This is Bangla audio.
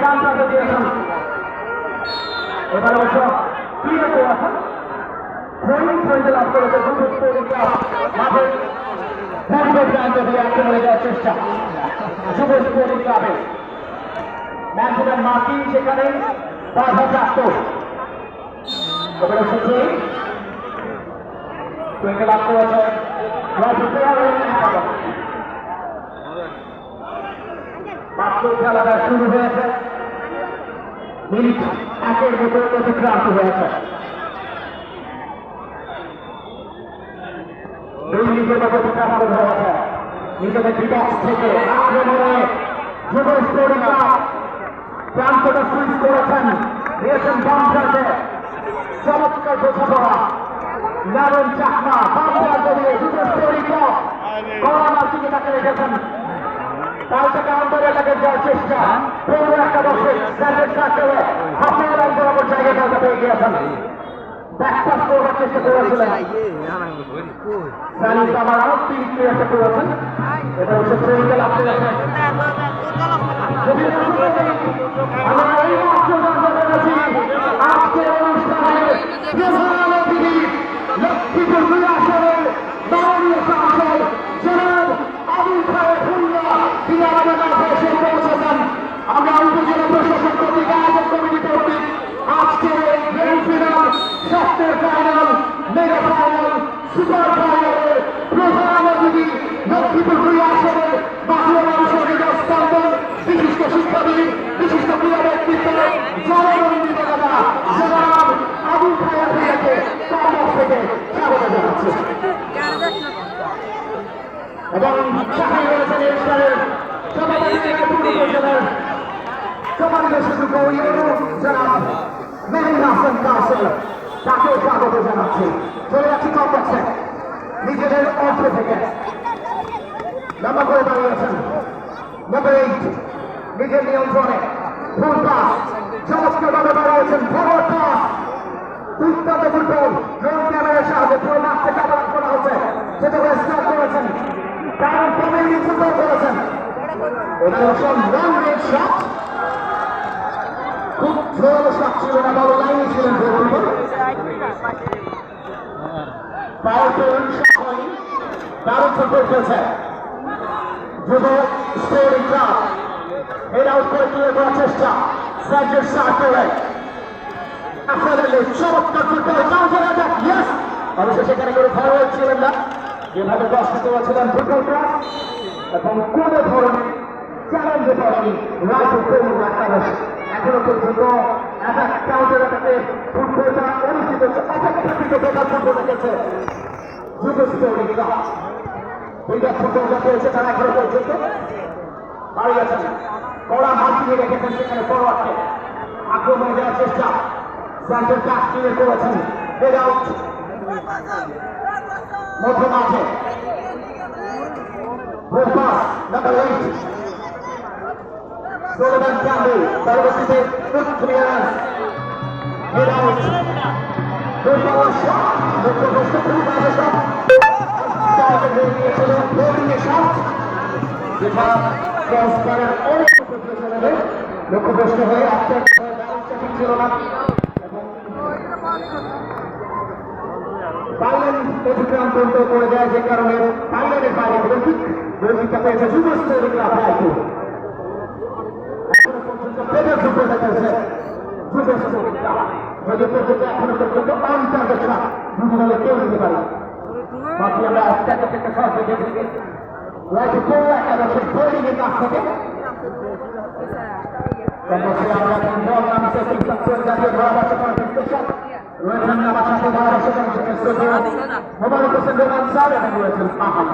ডান প্রান্তে দিয়েছেন। এবার অবশ্য ফিরে করেছেন থ্রোয়িং লাভ করেছে যুব স্পোর্টিং ক্লাব মাঠের পূর্ব প্রান্ত দিয়ে আক্রমণে যাওয়ার চেষ্টা যুব স্পোর্টিং ক্লাবের ম্যান টু ম্যান মার্কিং সেখানে বাধাপ্রাপ্ত। এবার অবশ্য থ্রোয়িং লাভ করেছে মাত্র খেলাটা শুরু হয়েছে, মিনিট একের মতো অতিক্রান্ত হয়েছে। দুই নিজের মতো অতিক্রান্ত হয়েছে নিজেদের বিপক্ষ থেকে আক্রমণে যুব স্পোর্টিং ক্লাব প্রান্তটা সুইচ করেছেন, দিয়েছেন বাম প্রান্তে চমৎকার বোঝাপড়া নারণ চাকমা বাম প্রান্ত দিয়ে যুব স্পোর্টিং ক্লাব গড়ামার দিকে তাকে রেখেছেন। তার থেকে আন্তর্জাতিকের যাওয়ার চেষ্টা পনেরো একাদশে স্যান্ডের সার্কেলে আপনার লাইন বরাবর জায়গায় তাকে পেয়ে গিয়েছেন। ব্যাকপাস করবার চেষ্টা করেছিলেন সানিস আবার আরো তিন চেষ্টা করেছেন। এটা হচ্ছে ট্রেনিকে লাভ করেছেন। আমরা এই মাত্র জানতে পেরেছি আজকের অনুষ্ঠানে প্রধান অতিথি লক্ষ্মীপুর দুই আসনের মাননীয় সাংসদ জনাব আবুল খায়ের ভুঁইয়া তিনি আমাদের কাছে এসে পৌঁছেছেন। আমরা উপজেলা প্রশাসন কর্তৃক আয়োজক কমিটি কর্তৃক আজকের এই গ্র্যান্ড ফিনাল, স্বপ্নের ফাইনাল, মেগা ফাইনাল, সুপার ফাইনালের প্রধান অতিথি লক্ষ্মীপুর দুই আসনের বাংলা মানুষের হৃদয় স্পন্দন, বিশিষ্ট শিক্ষাবিদ, বিশিষ্ট ক্রীড়া ব্যক্তিত্ব, জনগণের নেতা জনাব আবুল খায়ের ভুঁইয়াকে তার কাছ থেকে স্বাগত জানাচ্ছি। এবং সাথে রয়েছেন এই অনুষ্ঠানের সভাপতি উপজেলার সম্মানিত সুযোগ্য ইউরো জনাব মেহের হাসান কাসেম, তাকেও স্বাগত জানাচ্ছি। চলে যাচ্ছি কমপ্লেক্সে নিজেদের অর্থ থেকে লম্বা করে দাঁড়িয়েছেন নম্বর 8 নিজের নিয়ন্ত্রণে ফুল পাস চমৎকারভাবে দাঁড়িয়েছেন ফরওয়ার্ড পাস দুর্দান্ত ফুটবল ড্রোন ক্যামেরার সাহায্যে পুরো মাঠ থেকে আবাদ করা হচ্ছে সেটা করে স্টার্ট করেছেন কারণ প্রবীণ ফুটবল করেছেন। এটা হচ্ছে লং রেঞ্জ শট, খুব জোরালো শট ছিল না, বড় লাইনে ছিলেন গোলকিপার। পাওয়ার তরুণ শট হয়নি, দারুণ ফুটবল খেলছে যুব স্পোর্টিং ক্লাব। হেড আউট করে তুলে দেওয়ার চেষ্টা সার্জের সার্কেলে আসলে চমৎকার ফুটবল কাউন্টার অ্যাটাক, ইয়েস। অবশ্য সেখানে কোনো ফরওয়ার্ড ছিলেন না, যেভাবে দর্শক করেছিলেন ফুটবল ক্লাব এবং কোনো ধরনের চ্যালেঞ্জে পড়েনি রাইট তরুণ একাদশ। এখনো পর্যন্ত অ্যাটাক কাউন্টার অ্যাটাকে ফুটবলটা অনুষ্ঠিত হচ্ছে, অপেক্ষাকৃত বেকার ফুটবল রেখেছে যুব স্পোর্টিং ক্লাব। দুইটা ফুটবলটা পেয়েছে তারা এখনো পর্যন্ত দাঁড়িয়েছেন, কড়া মার্কিংয়ে রেখেছেন সেখানে ফরওয়ার্ডকে আক্রমণে দেওয়ার চেষ্টা সেন্টার কাজ ক্লিয়ার করেছেন। হেড আউট মধ্য মাঠে নাম্বার 8 সোলেমান ক্যাম্বেল, পরবর্তীতে ফুট ক্লিয়ারেন্স, হেড আউট গোল পাওয়ার শট, লক্ষ্যভ্রষ্ট খুবই বাজে শট, যেটা ক্রস করার অনেক চলে যাবে, লক্ষ্যভ্রষ্ট হয়ে আজকে ঠিক ছিল না বাইলেন অতিক্রান্ত করে দেয়, যে কারণে বাইলেনের বাইরে থেকে ঠিক গোলকিকটা পেয়েছে যুব স্পোর্টিং ক্লাব রায়পুর। এখনো পর্যন্ত বেজার ফুটবলটা খেলছে যুব স্পোর্টিং ক্লাব, যদি পর্যন্ত এখনো পর্যন্ত অন টার্গেট শট দুটো দলে কেউ দিতে পারে। বাকি আমরা একটা শট দেখেছি রায়পুর একাদশের বোলিং এর কাছ থেকে রয়েছেন আমার সাথে মোবারক হোসেন রোমান স্যার এবং রয়েছেন আহমদ।